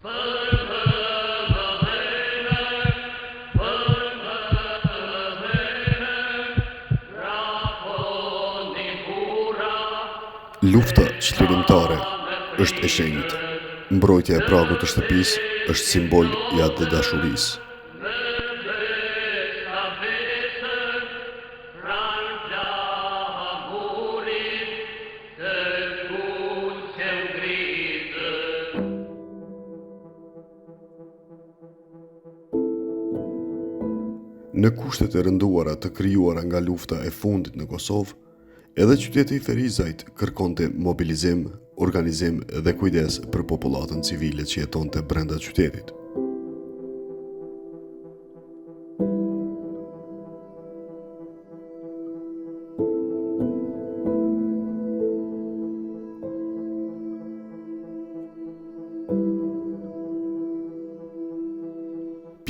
Lufta çlirimtare është e shenjtë. Mbrojtja e pragut të shtëpisë është simbol i atë dashurisë. Në kushtet e rënduara të krijuara nga lufta e fundit në Kosovë, edhe qyteti i Ferizajt kërkonte mobilizim, organizim dhe kujdes për popullatën civile që jetonte brenda qytetit.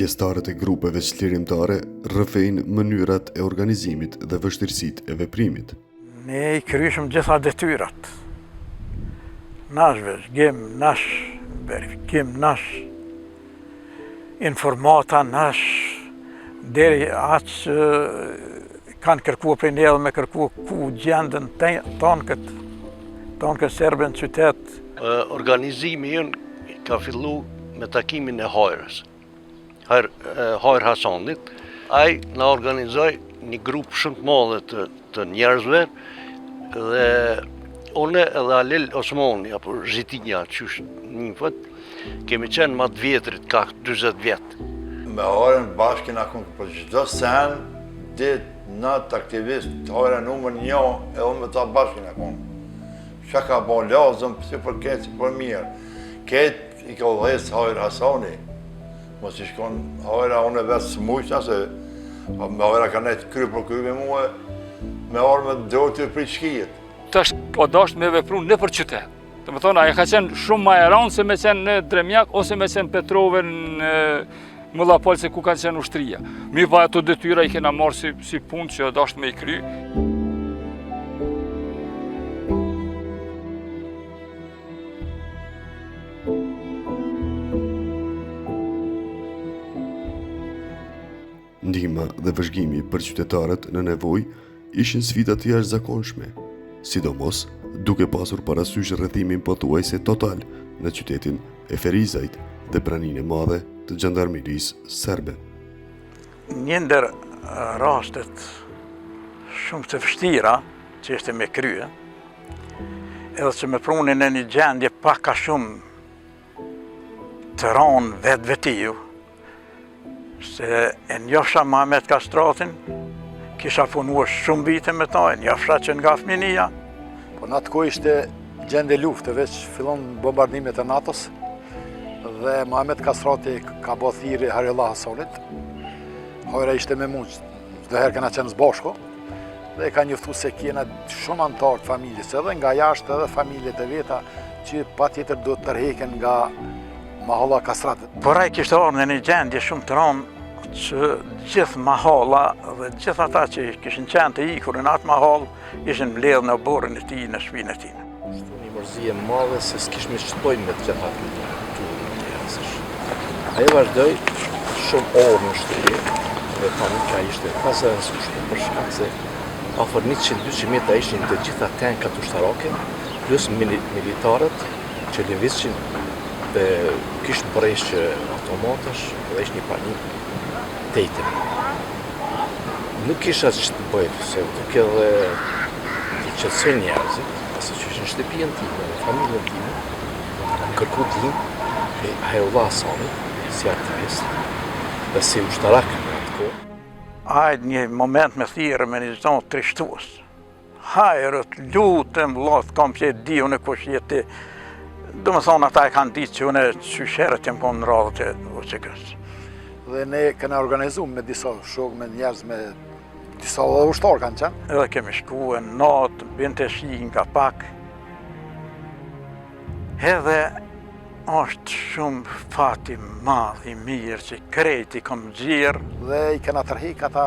Pjesëtarët e grupeve çlirimtare rrëfejnë mënyrat e organizimit dhe vështirësitë e veprimit. Ne I kryshëm gjitha detyrat. Nash vëzhgim, nash verifikim, nash informata, nash deri atë që kanë kërkuar prej ne dhe me kërkuar ku gjendën tonë këtë serbën qytet. Organizimi jënë ka fillu me takimin e hajrës. Hajr Hasanit, ai na organizoi një grup shumë të madhe të njerëzve dhe une edhe Alel Osmani, apo Zhitinja, qysh njëfët, kemi qenë ma të vjetrit, ka 20 vjetë. Me hajrën bashkë na kënë për çdo sen, ditë, natë aktivist, hajrën numër 1, edhe me ta bashkë na kënë. Qa ka bo lazëm, si për ketë, si për mirë. Ketë I ka udhëhes Hajr Hasani. Mos I shkon hajra unë vetë së mujqna, se me hajra ka nejtë kry për kry me muhe, me arme dërë të prit shkijet. Tash po dasht me vepru në për qytet. Të më thonë, aja ka qenë shumë ma e ranë se me qenë në Dremjak, ose me qenë Petrove në Mullapol, se ku kanë qenë ushtria. Mi pa ato detyra I kena marrë si punë që dasht me I kry. Ndihma dhe vëzhgimi për qytetarët në nevojë ishin sfida të jashtëzakonshme, sidomos duke pasur parasysh rrethimin pothuajse total në qytetin e Ferizajt dhe praninë e madhe të gjandarmerisë serbe. Një ndër rastet shumë të vështira që ishte me krye, edhe që me prunin në një gjendje pak ka shumë të ranë vetë-vetiju, se e njofsha Mamet Kastratin, kisha punuar shumë vite me ta, e njofsha që nga fëminia. Po në atë kohë ishte gjendje luftëve që fillon bombardimet e NATO-s dhe Mamet Kastrati ka bo thiri Harilla Hasanit. Hajra ishte me mund, çdo herë kena qenë zbashko dhe ka njoftu se kena shumë antarë të familjes, edhe nga jashtë edhe familjet e veta që patjetër do të tërheken nga Mahalla Kastratit. Por ai kishte ardhur në një gjendje shumë të rëndë që gjithë mahalla dhe gjithë ata që kishin qenë të ikur në atë mahallë ishin mbledhur në borën e tij, në shtëpinë e tij. Ishte një mërzi e madhe se s'kishme shtojnë me të gjitha këtë. Ai vazhdoi shumë orë në shtëpi dhe familja ishte pas e nësushme për shkak se afër 100-200 metra ishin të gjitha tankat ushtarake, plus militarët që lëvizshin dhe kishtë përrejshë automatësh dhe ishtë një pani tejtëm. Nuk isha që të bëjtë, se duke dhe të qëtësoj njerëzit, asë që ishë në shtëpijën time, në familjen time, kërku tim e Harilla Hasanit, si aktivist, dhe si ushtarak në atë kohë. Hajde një moment me thirë me një zonë trishtues. Hajrët, lutëm, latë, kam që e di unë kush jeti. Do më thonë ata e kanë ditë që unë qysherët jem konë në radhët e OCK-s. Dhe ne këna organizu me disa shokë, me njerëz, me disa ushtarë kanë qenë. Edhe kemi shku në natë, binte shi nga pak. Edhe është shumë fati madh I mirë që krejti kom gjirë. Dhe I kena tërhik ata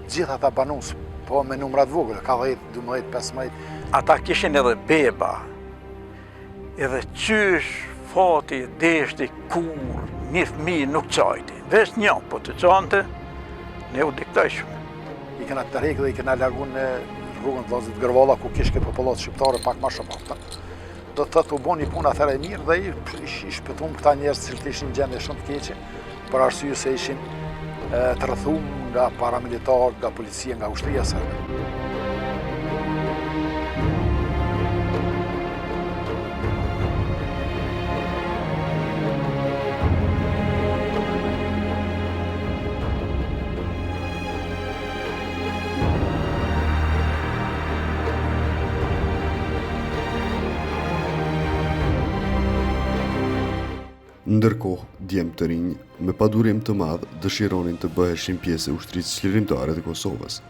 gjithë ata banus, po me numrat vogël, ka 10, 12, 15. Ata kishin edhe beba. Edhe qysh fati, deshti, kur, një fëmijë nuk qajti. Vesh një, po të qante, ne u diktajshme. I kena të rejkë dhe i kena largu në rrugën të Vllazit Gërvalla, ku kishke popullat shqiptare pak ma shumë afta. Do të thotë u bon një punë atëre mirë dhe i shpëtum këta njerëz që ishin gjendje shumë të keqe, për arsye se ishin të rrëthum nga paramilitarët, nga policia, nga ushtria serbe. Ndërkohë, djemë të rinj, me padurim të madh, dëshironin të bëheshin pjesë e ushtrisë çlirimtare të Kosovës.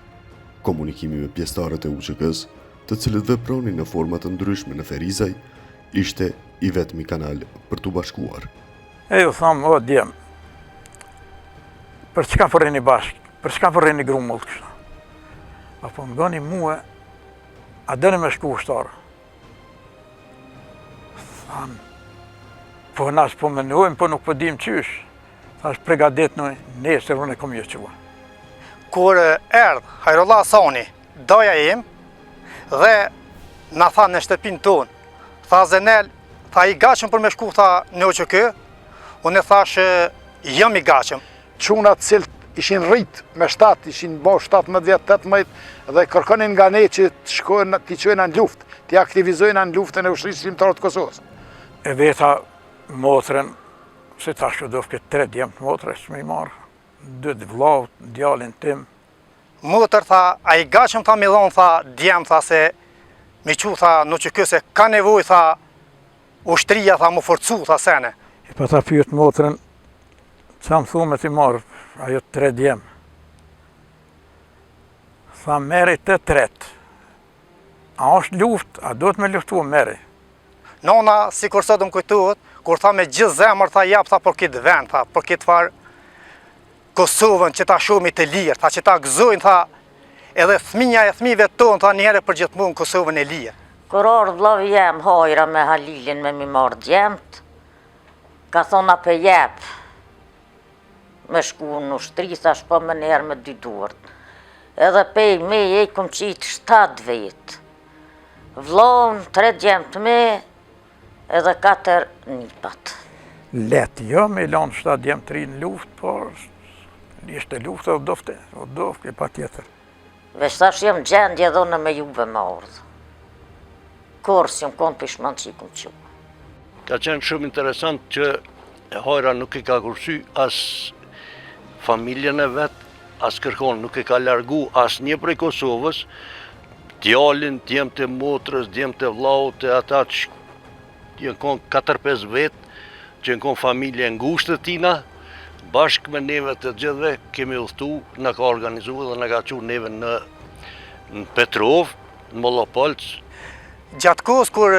Komunikimi me pjesëtarët e UÇK-s, të cilët vepronin në forma të ndryshme në Ferizaj, ishte i vetmi kanal për t'u bashkuar. E ju thamë, o djemë, për çka përreni bashkë, për çka përreni grumull kështu? Apo më goni mua, a dëni me shku ushtarë? Thamë, po nash po menojmë, po nuk po dim qysh. Thash pregadit në nesër unë e kom jo qua. Kur erdhë Hajrullah Hasani, doja im, dhe na tha në shtëpinë tonë, tha Zenel, tha i gachëm për me shku, tha në UÇK, unë e thash jam i gachëm. Çunat cilët ishin rrit me 7, ishin bo 17 vjet, 18, dhe kërkonin nga ne që të shkojnë, t'i qojnë në luftë, t'i aktivizojnë në luftën e ushtrisë çlirimtare të Kosovës. E veta motrën, se tash u dof këtë 3 djemë të motrë, që me i marë, 2 vllavë, djalin tim. Motër tha, a i gachëm tha me dhonë, tha djemë, tha se me qu, tha në UÇK se ka nevoj, tha ushtria, tha më forcu, tha sene. I pa ta pyet motrën, qa më thume t'i marë, ajo 3 djemë. Tha meri të 3. A është luft, a do të me luftu, meri. Nona, si kur sot më kujtuhet, kur tha me gjithë zemër, tha jap, tha për këtë vend, tha për këtë farë Kosovën që ta shumë i të lirë, tha që ta gëzojnë, tha edhe fëmija e fëmijëve tonë, tha njëherë për gjithmonë Kosovën e lirë. Kur ardhë vllavi jem hajra me Halilin me mi marrë djemt, ka thona për jep me shku në ushtri, sa shpo më njerë me 2 duart. Edhe pej me e kom qitë 7 vetë. Vllon 3 djemt me, edhe 4 nipat. Letë, jo, me lanë 7 djemë 3 në luft, por ishte luftë o dofte, pa tjetër. Veç tash jem gjendje dhone me juve me ardhë. Kur si më konë pishman që i kom qu. Ka qenë shumë interesant që hajra nuk i ka kursy as familjen e vetë, as kërkon, nuk i ka largu as një prej Kosovës, djalin, djemt e motrës, djemt e vllaut, e ata që jenë konë 4-5 vetë, që jenë konë familje ngushtë të tina, bashkë me neve të gjithve kemi udhëtu, në ka organizu dhe në ka qu neve në Petrov, në Mollopolc. Gjatë kohës kur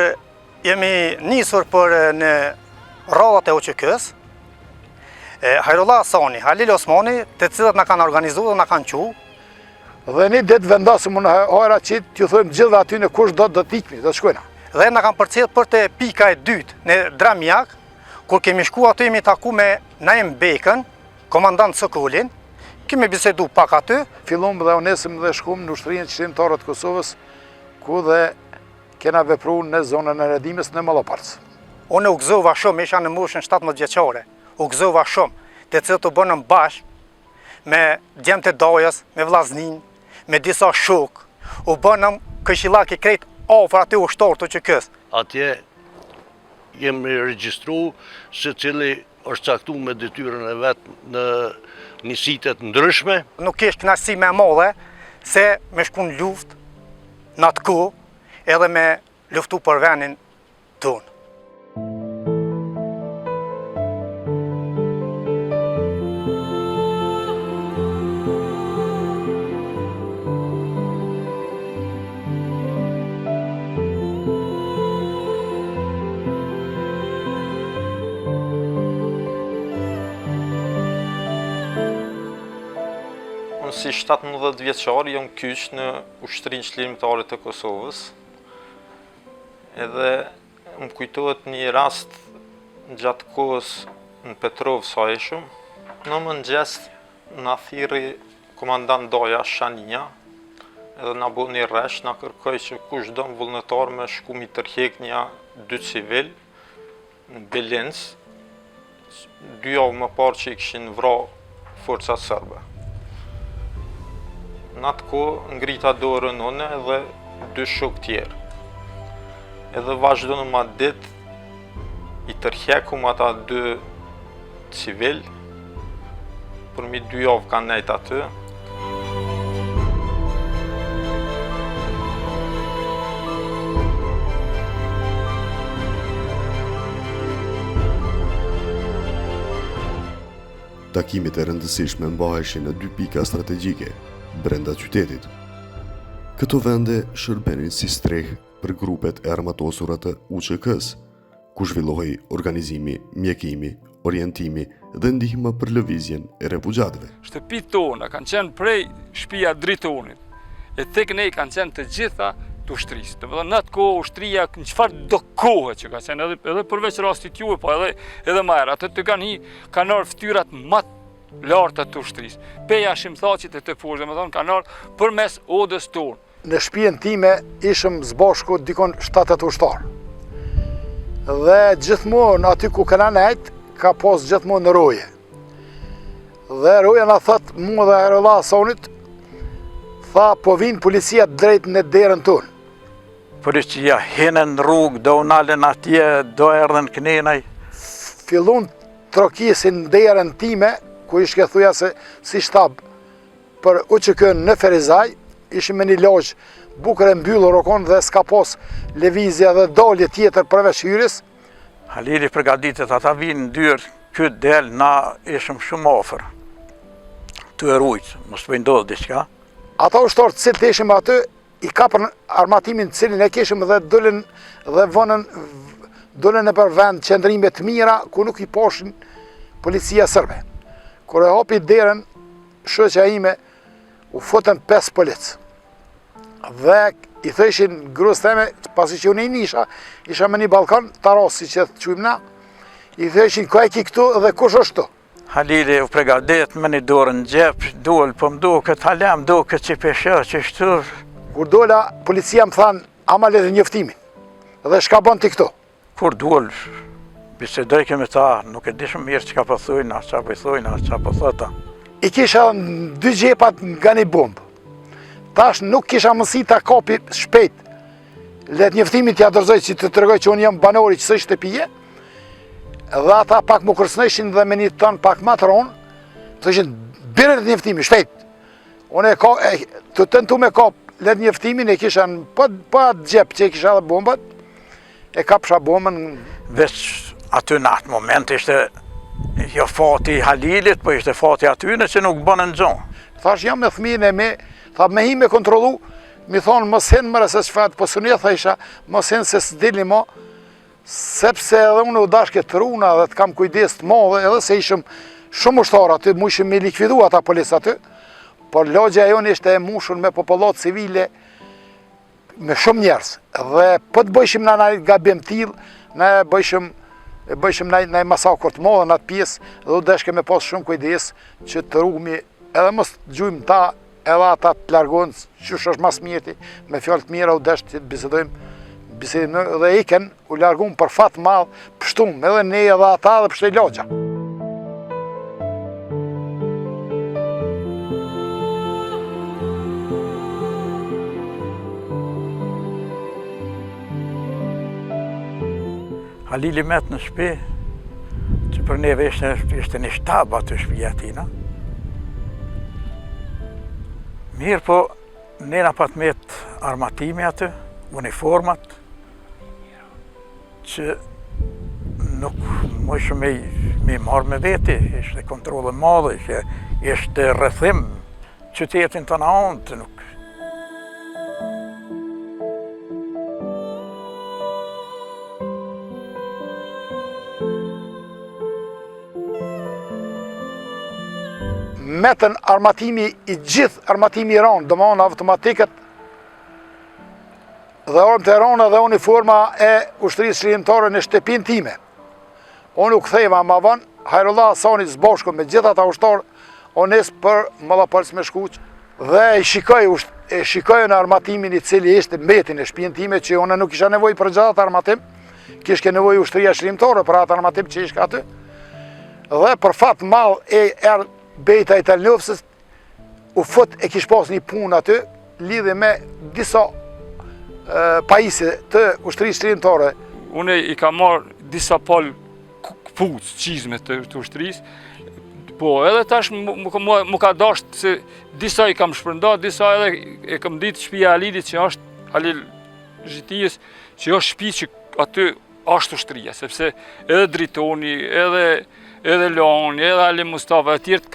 jemi nisur për në radhat e UÇK-s, Hajrullah Hasani, Halil Osmani, të cilët në kanë organizu dhe në kanë qu. Dhe një ditë vendasëm në hajra që t'ju thojmë gjithë aty në kush do të ikmi, do të shkojna. Dhe në kanë përcjell për të pika e 2 në Dramjak, kur kemi shku aty jemi taku me Naim Bekën, komandant Sokolin, kemi bisedu pak aty. Fillum dhe unesëm dhe shkum në ushtrinë çlirimtare të Kosovës, ku dhe kena vepru në zonën e redimës në Mollopolc. Unë u gëzova shumë, isha në moshën 17 vjeçare, u gëzova shumë, të cilët u bënëm bashkë me djemt e dajës, me vllaznin, me disa shok, u bënëm këshillak i krejt afër aty ushtar të UÇK-s. Atje jemi regjistru se cili është caktu me detyrën e vetë në nisitet ndryshme. Nuk kesh kënaqësi më e madhe se me shku në luftë në atë kohë edhe me luftu për vendin tonë. Si 17 vjeçar jam kyç në Ushtrinë Çlirimtare të Kosovës. Edhe më kujtohet një rast gjatë kohës në Petrov sa ishëm, në mëngjes na thirri komandant Doja Shania, edhe na bu një rresh, na kërkoj që kushdo vullnetar me shku mi tërheqnja 2 civil në Belinc, 2 javë më parë që i kishin vra forcat serbe. Në atë kohë ngrita dorën une dhe 2 shok tjerë. Edhe vazhdo në ma dit, i tërhekum ata 2 civil, përmi 2 javë kanë nejt aty. Takimit e rëndësishme mbaheshin në 2 pika strategjike brenda qytetit. Këto vende shërbenin si strehë për grupet e armatosura të UÇK-s, ku zhvillohej organizimi, mjekimi, orientimi dhe ndihma për lëvizjen e refugjatëve. Shtëpitë tona kanë qenë prej shtëpia dritonit, e tek ne kanë qenë të gjitha të ushtrisë. Domethënë në atë kohë ushtria në çfarë do kohë që ka qenë edhe përveç rastit juaj, po edhe më herë, atë të kanë ardhur fytyrat më të larta të ushtrisë. Peja Shimthaqit e të poshtë, domethënë kanë ardhur përmes odës tonë. Në shtëpinë time ishëm zbashku dikon 7-8 ushtar. Dhe gjithmonë aty ku kena nejt, ka pas gjithmonë roje. Dhe roja na thot mua dhe Aerolla Sonit, tha po vinë policia drejt në derën tonë. Policia hinën në rrugë, do nalën atje, do erdhen kënenaj. Fillun trokisin derën time, ku ishke thuja se si shtab për UÇK-n në Ferizaj, ishim me një logjë bukër e mbyllur rokon dhe s'ka pas lëvizje dhe dalje tjetër përveç hyrjes. Halili përgatitet ata vinë në dyrë, këtë del, na ishëm shumë ofër. Tu e rujtë, mos të ndodhë diçka. Ata ushtarë të cilët ishim aty, i kapën armatimin cilin e kishim dhe dulën dhe dulën e për vend qëndrime të mira, ku nuk i poshin policia sërbe. Kur e hopi derën, shoqja ime, u futën 5 policë. Dhe i thëshin grus teme, pasi që unë i isha me një balkon, tarasi që të qujmë na, i thëshin, ka e ki këtu dhe kush është tu? Halili u pregadet me një dorë në gjep, dole, po më do këtë halem, do këtë që pesha, që shtu. Kur dola, policia më thanë, ama le dhe njëftimin, dhe shka bon t'i këtu? Kur dole, bisedoj kemi ta, nuk e dishëm mirë që ka pëthujna, që pëthujna, që pëthota. I kisha në 2 gjepat nga një bombë. Tash nuk kisha mësi ta kapi shpejt. Let njëftimin t'ja dërzoj që të tërgoj që unë jam banori që së shtëpije, dhe ata pak më kërsnëshin dhe me një tonë pak ma të ronë, të ishin birët njëftimi, shpejt. Unë të tentu me kap let njëftimin, e kisha në pa gjep që e kisha dhe bombat, e kapsha bombën. Veç aty në atë moment ishte jo fati Halilit, po ishte fati atyne që nuk bënë në gjonë. Thash jam me thmijin e me, tha me hi me kontrolu, mi thonë mos hen mëre se çfarë, po së një thajsha, mos hen se s'dili mo, sepse edhe unë u dashke të runa dhe të kam kujdes të madhe, edhe se ishëm shumë ushtarë aty, mu ishëm me likvidu ata polis aty, por logja jonë ishte e mushur me popullat civile, me shumë njerës, dhe po të bëjshim në një gabim t'il, ne bëjshim në masakur të madhe në atë pjesë, dhe u dashke me pas shumë kujdes që të rrugmi, edhe mos të gjujmë ta, edhe ata të largohen, që është mas mjeti, me fjallë të mira u dashke të bisedojmë, dhe iken u largun për fat madh, pështum, edhe ne edhe ata dhe pështej logja. Halili met në shpi, që për neve ishte një shtab aty shpija tina. Mirë po, nena pat met armatimi aty, uniformat, që nuk mëshë me marrë me veti, ishte kontrolën madhe, ishte rrethim qytetin të na onë, nuk. Metën armatimi i gjithë armatimi i ranë, do më onë automatikët, dhe orëm të ranë dhe uniforma e ushtrisë shërimtare në shtëpin time. Unë u ktheva ma vonë, Hajrullah Hasani zbashku me gjitha ata ushtarë, o nis për Mallapolc me shkuq dhe e shikoj në armatimin I cili ishte mbetin e shtëpinë time që unë nuk isha nevojë për gjatë armatim, kishte nevojë ushtria shërimtore për atë armatim që ishte aty. Dhe për fat mall bejta I Talnofsës u fut e kish pas një punë aty lidhe me disa pajisje të ushtrisë shërimtore. Unë I kam marrë disa palë këpucë, qizme të ushtrisë, po edhe tash mu ka dasht se disa I kam shpërnda, disa edhe e kam ditë shtëpia Halidit që është Halil Zhitijës, që është shtëpi që aty është ushtria, sepse edhe Dritoni, edhe Loni, edhe Ali Mustafa, e tjertë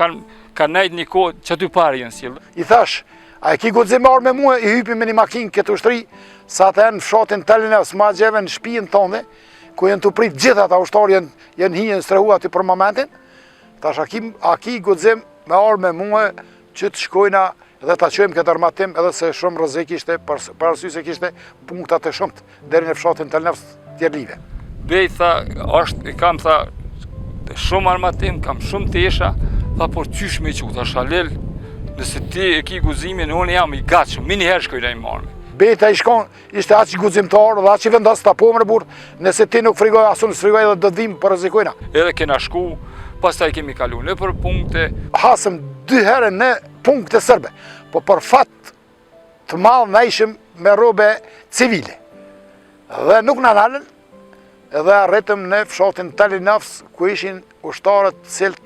kanë nejtë një kohë që aty pari jenë sjellë. I thash, a e ki guximar me mua, I hypi me një makinë këtë ushtri, sa të në fshatin Talinevs, ma gjeve në shtëpinë tonë, ku jenë të prit gjitha ata ushtarë jenë hijen strehu aty për momentin, tash a ki guxim me arë me mua që të shkojna dhe ta qojmë këtë armatim edhe se shumë rrezik ishte, për arsye se kishte punktat e shumt deri në fshatin Talinevs tjerlive. Bej tha, I kam tha, shumë armatim, kam shumë tesha, tha, por qysh me qu, tha Halil, nëse ti e ki guximin, unë jam I gatshëm, mini herë shkojna I marrë. Beta ishte aq I guximtar dhe aq I vendos ta po më burr, nëse ti nuk frigoj asun frigoj edhe do të vim për rrezikojna. Edhe kena shku, pastaj kemi kalu në për punkte. Hasëm 2 herë në punkte serbe, po për fat të madh na ishim me rrobe civile. Dhe nuk na nalën, edhe arritëm në fshatin Talinevs ku ishin ushtarët cilët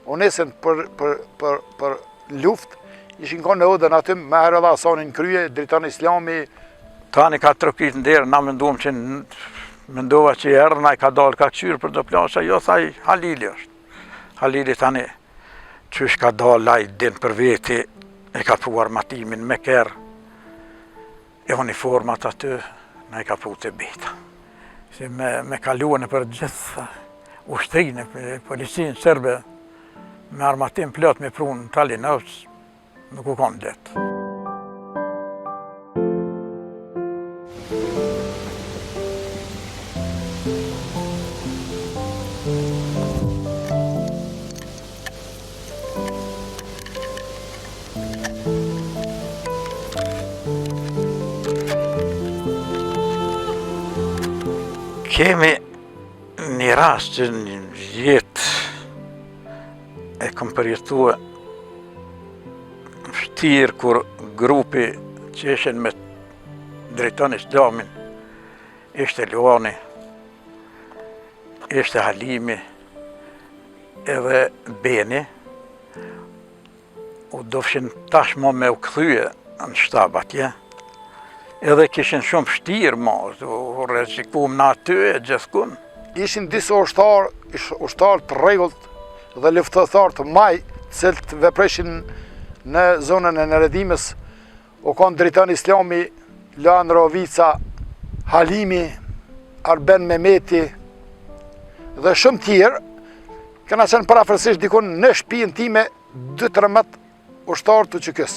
u nisën për luftë. Ishin konë në odën aty me Hajrullah Hasanin krye, Dritani Islami. Tani ka trokit në derë, na mendova që erdhë, na I ka dalë ka këqyrë për do plasha, jo thaj Halili është. Halili tani qysh ka dalë ai din për veti, e ka pru armatimin me kerë, e uniformat aty, na I ka pru të beta. Si me kaluën për gjithë ushtrinë, policinë serbe, me armatim plot me pru në Talinevs, nuk u kanë letë. Kemi një rast që një jetë e kom përjetua vështirë kur grupi që ishen me Dritani Islamin, ishte Luani, ishte Halimi, edhe Beni, u dofshin tashmo me u kthye në shtab atje, edhe kishin shumë vështirë ma, u rrezikum në aty e gjithkun. Ishin disa ushtarë të rregullt dhe luftëtar të maj, cilët vepreshin në zonën e Neredimës, u kanë Dritani Islami, Lan Rovica, Halimi, Arben Mehmeti dhe shumë tjerë, këna qenë parafërsisht dikun në shtëpinë time 2-13 ushtarë të qykës.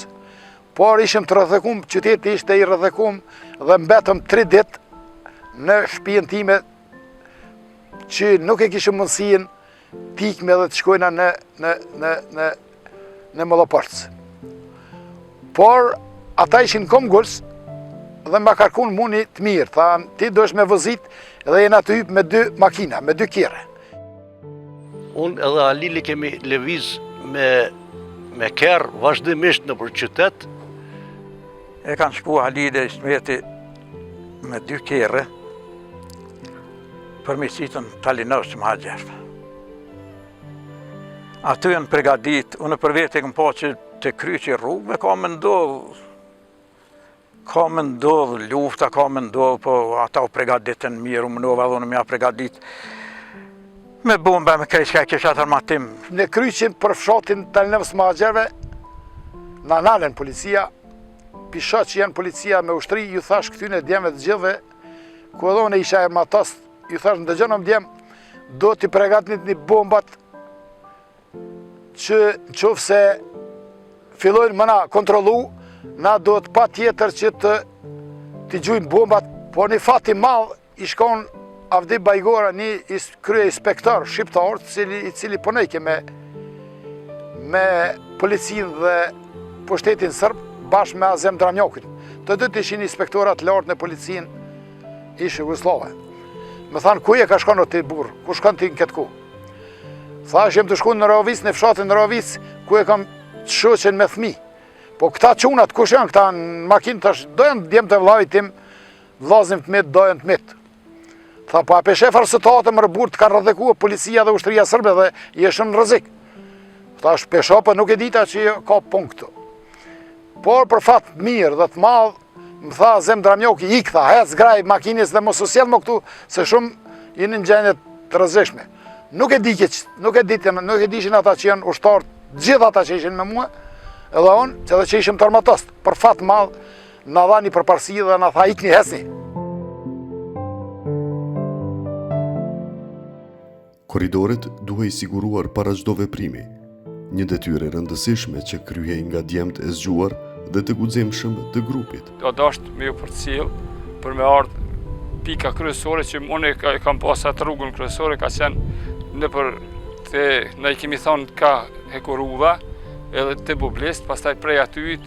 Por ishim të rrëdhekum, qyteti ishte I rrëdhekum dhe mbetëm 3 ditë në shtëpinë time që nuk e kishim mundësin pikme dhe të shkojna në Mallapolc. Por ata ishin komguls dhe ma karkun muni të mirë, tha ti do është me vëzit dhe jena të hypë me 2 makina, me 2 kjere. Unë edhe Halili kemi lëviz me kerë vazhdimisht në për qytet. E kanë shku Halili I Smeti me 2 kjere për misitën Talinevs më haqerë. Aty janë pregadit, unë për vete këm po që të kryqi rrugëve ka me ndodhë lufta, ka me ndodhë, po ata u pregaditën mirë, u mënova dhe unë mja pregadit me bomba, me krejt që e kishat armatim. Në kryqin për fshatin Talinevs më haqerëve, na nalen policia, pisha që janë policia me ushtri, ju thash këtyne djemve të gjithve, ku edhe unë isha armatas, ju thash në dëgjënëm djem, do t'i pregatnit një bombat që qofë se fillojnë mëna kontrolu, na do të pa tjetër që t'i gjujnë bombat, po një fati madh I shkon Avdi Bajgora, një krye inspektor shqiptar, i cili punojke me policinë dhe pushtetin sërb, bashkë me Azem Dramjakun. Të dy të ishin inspektorat lartë në policinë ishë Jugoslave. Më thanë, ku e ka shkon o ti burë, ku shkon ti në këtë ku? Thash, jem të shku në Ravic, në fshatin në Ravic, ku e kam të shoqen me fmi. Po këta qunat, kush janë këta në makinë, tash dojnë djemë të vllajit tim, vllazim të mitë, dojnë të mitë. Tha, pa pe shef arsyetatë më rëbur të kanë rrëdhekua policia dhe ushtria sërbe dhe jeshëm në rrezik. Thash, pe shopa nuk e dita që ka punë këtu. Por për fat mirë dhe të madh, më tha Zem Dramjoki, ik tha, hec graj makinës dhe mos u sjell më këtu, se shumë jeni në gjendje të rrezikshme. Nuk e dishin ata që janë ushtarë, gjithë ata që ishin me mua, edhe unë, që edhe që ishim të armatost, për fat madh, na dha një përparësi dhe na tha ikni hecni. Korridoret duhej siguruar para çdo veprimi, një detyrë e rëndësishme që kryhej nga djemtë e zgjuar dhe të guximshëm të grupit. Do dashtë me ju përcjell për me ardhë pika kryesore që unë e kam pas atë rrugën kryesore ka qenë nëpër te na I kemi thonë ka Hekurudha edhe te Bublest, pastaj prej aty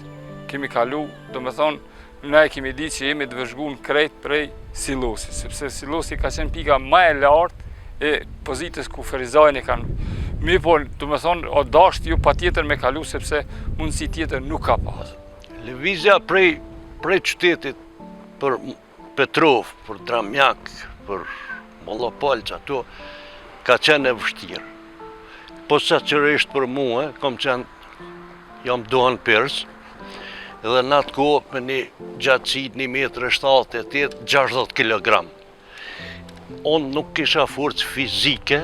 kemi kalu, domethënë na e kemi ditë që jemi të vëzhguar krejt prej Sillosit, sepse Sillosi ka qenë pika më e lartë e pozitës ku Ferizajnë kanë. Mi po, të me thonë, o dashtë ju pa tjetër me kalu, sepse mundësi tjetër nuk ka pas. Lëvizja prej qytetit për Petrov, për Dramjak, për Mollopolç, ato ka qenë e vështirë. Po sa qërisht për mua, jam duhan pers, edhe në atë kohë me një gjatësit 1,78 m, 60 kg. Unë nuk kisha forcë fizike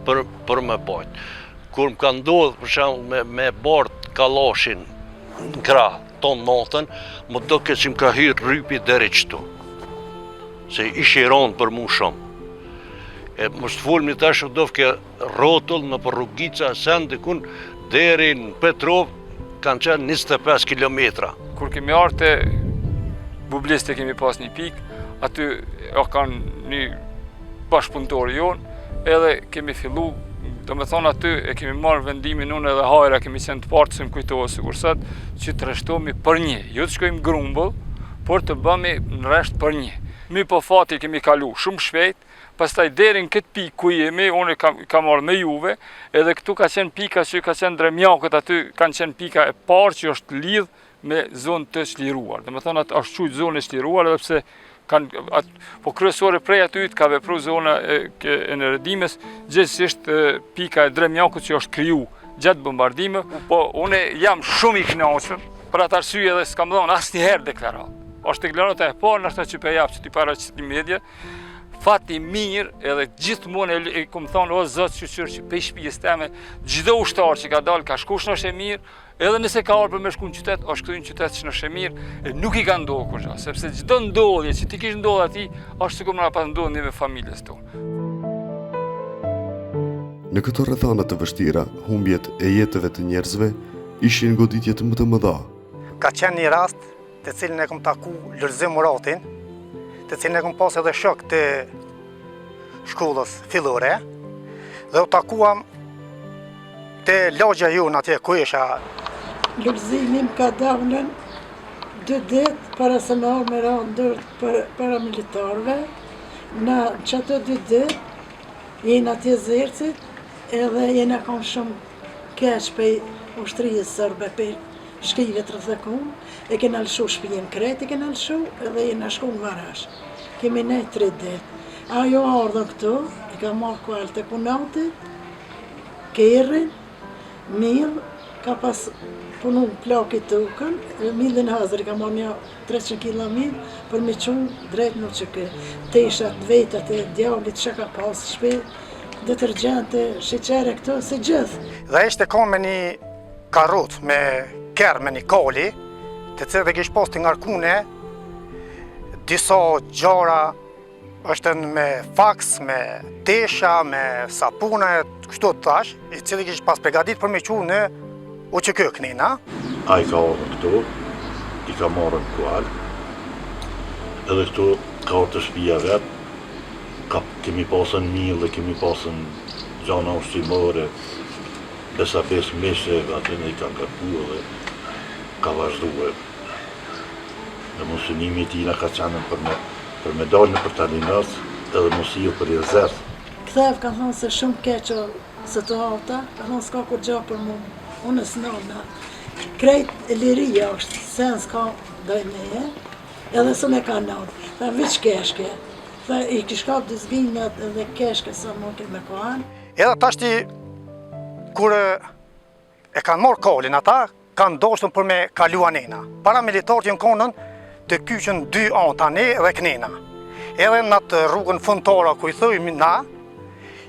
për me bajt. Kur më ka ndodhë, për shembull, me bart kallashin në krah, ton natën, më do që më ka hyrë rrypi deri qëtu. Se ishi rëndë për mu shumë. E më shtë një tash do ke rotull në për rrugica sen dikun deri në Petrov kanë qenë 25 km. Kur kemi ardhur te Bublest kemi pas një pikë, aty kanë një bashkëpunëtor jonë, edhe kemi fillu, do me thonë aty e kemi marrë vendimin unë edhe hajra, kemi qenë të partë, se më kujtohet sigurisht, që të rreshtohemi për një, jo të shkojmë grumbull, por të bëmi në rresht për një. Mi po fati kemi kalu shumë shpejt, pastaj deri në këtë pikë ku jemi, unë kam marrë me juve, edhe këtu ka qenë pika që ka qenë Dremjakët, aty kanë qenë pika e parë që është lidh me zonë të çliruar. Do me thonë atë është quajtur zonë e çliruar edhe pse po kryesore prej aty ka vepru zona e Neredimës, gjithsesi pika e Dremjakut që është kriju gjatë bombardimeve, po unë jam shumë I kënaqur për atë arsye edhe s'kam dhënë asnjëherë deklaratë. Është deklarata e parë nështë që për japë që t'i paraqit një media, fati mirë edhe gjithmonë e kom thonë, o Zotë qyqyrë që pej shpijës teme, gjithdo ushtarë që ka dalë, ka shkush në është e mirë, edhe nëse ka orë për me shku në qytet, është këtu në qytet që në është e mirë, nuk I ka ndohë kërgja, sepse gjithdo ndodhje që ti kishë ndodhë ati, është sikur më na pas ndodhë një me familjes tonë. Në këto rrethana të vështira, humbjet e jetëve të njerëzve ishin goditjet më të mëdha. Ka qenë një rast të cilin e kom taku Lulzim Muratin, të cilin e kom pas edhe shok të shkollës fillore, dhe u takuam të lagja ju në atje ku isha. Lulzimi më ka davnën 2 ditë para se me orë me ranë dërët paramilitarve, në që ato 2 ditë jenë atje zërcit, edhe jenë kam shumë keq për ushtrijës sërbe, për shkive të rëzëkun, e kena lëshu shpijen kreti, kena lëshu, edhe jena shku në Varash. Kemi ne 3 ditë. Ajo ardhën këtu, I ka marrë kualë të kunatit, Kerrin, Mill, ka pas punu plakit të ukën, Millin Hazër, ka marrë një 300 kg mill, për me qunë drejt në që kë teshat, vetat e djavlit që ka pas shpejt, detergjente, sheqere këto, se gjithë. Dhe ishte kam me një karot, me kerë, me një kali, të cilë dhe kishë pas të ngarkune, disa gjara është me faks, me tesha, me sapune, kështu të tash, I cili kishë pas pregadit për me qu në UÇK kënina. A I ka orë këtu, I ka marrë në kual, edhe këtu ka orë të shpija vetë, kemi pasën mille, kemi pasën gjana ushqimore, besa 5 meshe, atë ne i kanë kërku dhe ka vazhduar. Dhe mosunimi i tina ka qenë për me dalë në për talinat edhe mosiu për jezert. Kthev ka thonë se shumë keqo së të hata, ka thonë s'ka kur gja për mu, unë s'nona. Krejt e liria është, sen s'ka dojmeje, edhe së me ka natë. Tha vëq keshke, tha i kishkap dy zginjat edhe keshke sa më ke me kohan. Edhe tashti, kur e kanë morë kolin ata, kanë doshtën për me kalu anena. Para militarët jënë konën të kyqën 2 anta ne dhe knena. Edhe në atë rrugën fundtara ku i thëjmë na,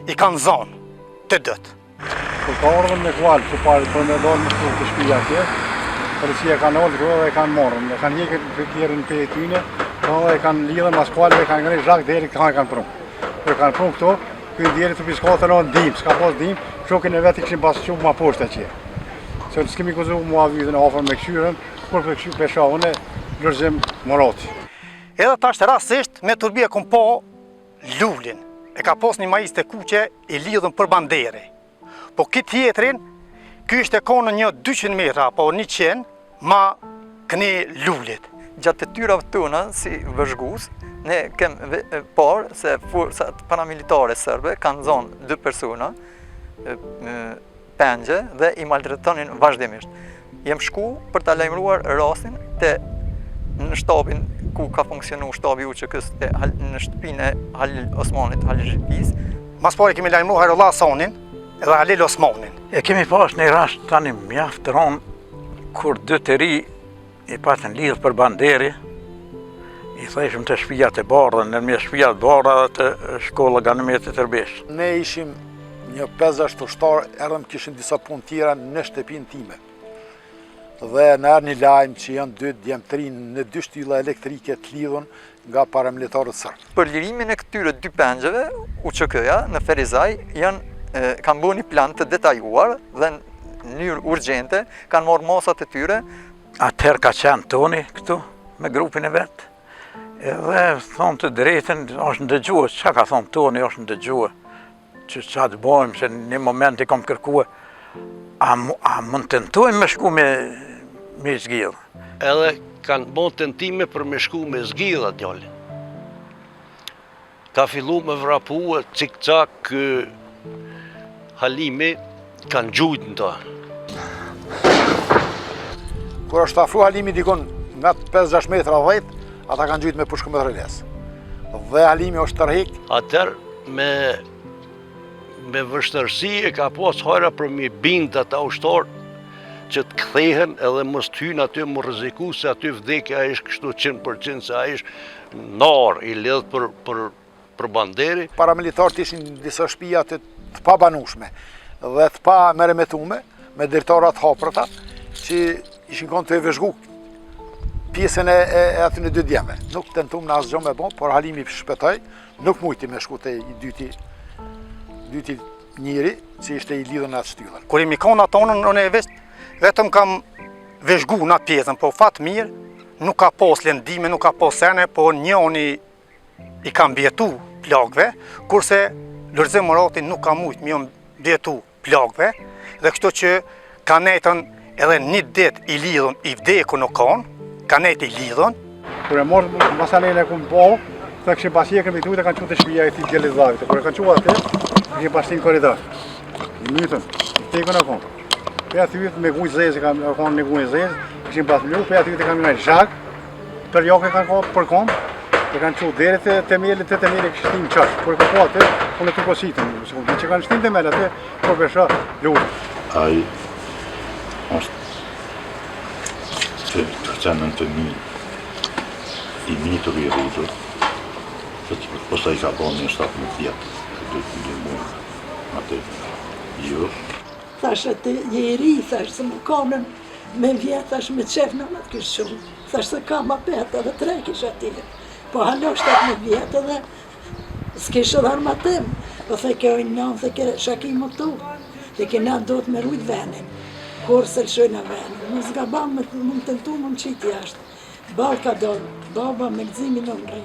i kanë zonë të dëtë. Kur ka ardhën me kualë që parë për me dalë në fund të shpija atje, policia kanë ardhur dhe e kanë morën. E kanë hjekër për kjerën për e tyne, dhe e kanë lidhën mas kualë dhe kanë ngrej zhak deri këta e kanë prunë. Kër kanë prunë këto, kënë djeri të piskatë në dim, s'ka pas dim, shokin e vetë i këshim pas qupë ma poshtë e qe. Se në s'kemi kuzu mua vytën e hafër me këshyren, kur për këshyr për shavën e lërzim morati. Edhe tash rastisht me turbie kom po lullin. E ka pos një majis të kuqe i lidhën për banderi. Po këtë tjetrin, ky ishte konë një 200 metra, po 100 ma këne lullit. Gjatë të tyrave tona si vëzhgus, ne kemë parë se forcat paramilitare serbe kanë zonë 2 persona, pengje dhe i maltretonin vazhdimisht. Jem shku për ta lajmëruar rastin në shtabin ku ka funksionu shtabi UÇK-s në shtëpinë e Halil Osmanit, Halil Zhipis. Mas pari kemi lajmëruar Harolla Hasanin edhe Halil Osmanin. E kemi pas një rast tani mjaft të ronë kur 2 të ri i patën lidhë për banderi, i thëshëm të shtëpiat e bardha, nërmjet shtëpiat e bardha dhe të shkolla Ganimet e Tërbesh. Ne ishim një 50 ushtarë, erdhëm kishin disa punë tjera në shtëpinë time. Dhe në erë një lajmë që janë 2 djemëtrin në 2 shtylla elektrike të lidhën nga paramilitarët sërbë. Për lirimin e këtyre 2 pengjeve, UÇK-ja në Ferizaj kanë bërë një plan të detajuar dhe në mënyrë urgjente kanë marrë masat e tyre. Atëherë ka qenë Toni këtu me grupin e vetë. Edhe thonë të drejten, është ndëgjuar, që ka thonë Toni, është ndëgjuar. Që qa të bojmë, se një moment i kom kërkua, a mund të tentojmë me shku me zgjidh? Edhe kanë bon tentime për me shku me zgjidh atë djali. Ka fillu me vrapua cik-cak Halimi kanë gjujt në ta. Kur është afru Halimi dikon nga 5-6 metra 10, ata kanë gjujt me pushkë me threles. Dhe Halimi është tërhik. Atër me vështërsi e ka pas hajra për mi bind ata ushtarë që të kthehen edhe mos të hynë aty më rreziku se aty vdekja ishë kështu 100% se a ishë nar i lidh për banderi. Paramilitarët ishin disa shtëpia të pabanueshme dhe të pa merremetume me drejtorat haprëta që ishin kanë të e vëzhgu pjesën e aty në 2 djemve. Nuk tentum në asgjë me bon, por Halimi shpëtoi, nuk mujti me shku te i dyti njëri që ishte i lidhën atë shtyllën. Kur i mikon atonën, unë e vetëm kam vëzhgu në atë pjesën, po fatë mirë, nuk ka pos lëndime, nuk ka pos sene, po njëni i kam bjetu plagve, kurse Lërzim Murati nuk ka mujtë mi bjetu plagve, dhe kështu që ka netën edhe 1 dit i lidhën, i vdeku në kanë, ka net i lidhën. Kur e morë masanene ku më po, të këshim pasjekën me këtu, të kanë që të shpija e ti gjelizavit, kur e kanë që atë, këshim pas ti në koridor. I mytën, i tekën e konë. Për aty vitë me gujë zezë, kanë konë një gujë zezë, këshim pas mlu, për aty vitë kanë një zhak, për joke kanë kohë për komë, e kanë që dhere të temelit kështim qashë, kur e kanë kohë atë, unë e të positën, që kanë shtim temelit atë, kur përshë lullë. Ai është që ka qenë në të i mitur i rritur, posa i ka bon një 17 vjetë, të 2 muaj, atë jo. Thashë të jeri, thashë se më konën me vjetë, thashë me qef në më të kështë shumë. Thashë se ka ma petë edhe 3 kishë atyre. Po halo 17 vjetë edhe s'kishë edhe armatim. Po the kjo i nënë, the kjo shaki më tu. Dhe kjo nënë do të me rujtë venin. Kur se lëshoj në venin. Më s'ga banë më të tentu më qitë jashtë. Balka donë, baba me gëzimin në mërë.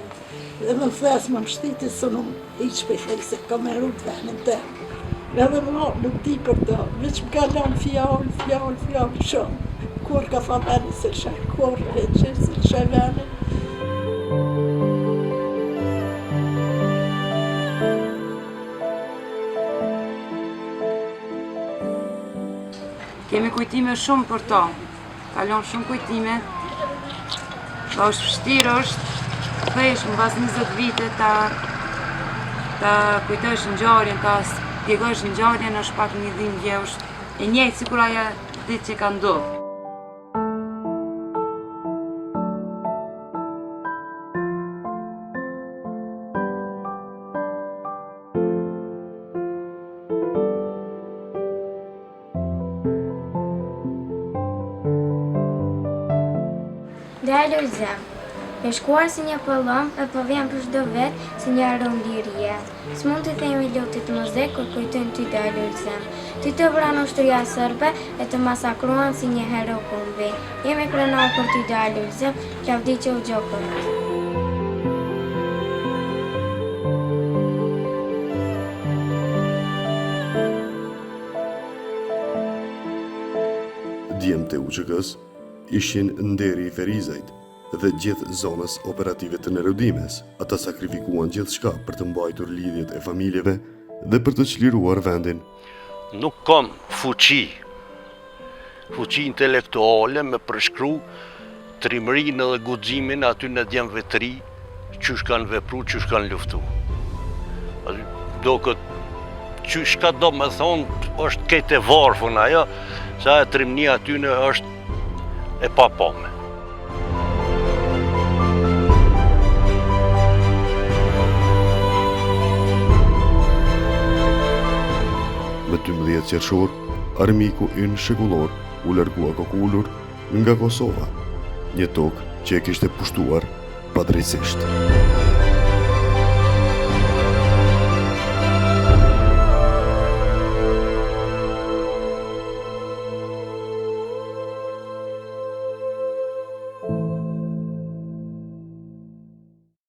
Edhe më thesë më mështiti së në i shpejthej se ka me rrët venin temë. Edhe më nuk di për do, veç më ka lanë fjallë shumë. Kur ka tha veni se lëshe, kur e që se lëshe veni. Kemi kujtime shumë për to, kalon shumë kujtime. Pa është vështirë është, thesh më pas 20 vite ta kujtojsh ngjarjen, ta spjegosh ngjarjen është pak një dhimbje, është e njëjtë sikur ajo ditë që ka ndodhur. Dalë zem. E shkuar si një pëllëm e po vjen për çdo vetë si një aromë lirie. S'mund të themi lutit muzek kur kujtojnë ty dalë zem. Ty të vranë ushtria sërbe e të masakruan si një hero kumbi. Jemi krenar për ty dalë zem, lavdi që u gjokër. Djemtë e UÇK-s ishin nderi i Ferizajt dhe gjithë zonës operative të Nerudimes. Ata sakrifikuan gjithçka për të mbajtur lidhjet e familjeve dhe për të çliruar vendin. Nuk kam fuqi intelektuale me përshkru trimërinë dhe guximin aty në djemve të ri, qysh kanë vepru, qysh kanë luftu. Do këtë qysh ka do me thonë është kejt e varfën ajo, sa e trimënia aty në është e papame. Me 12 qershor, armiku ynë shekullor u largua kokullur nga Kosova, një tokë që e kishte pushtuar padrejtësisht.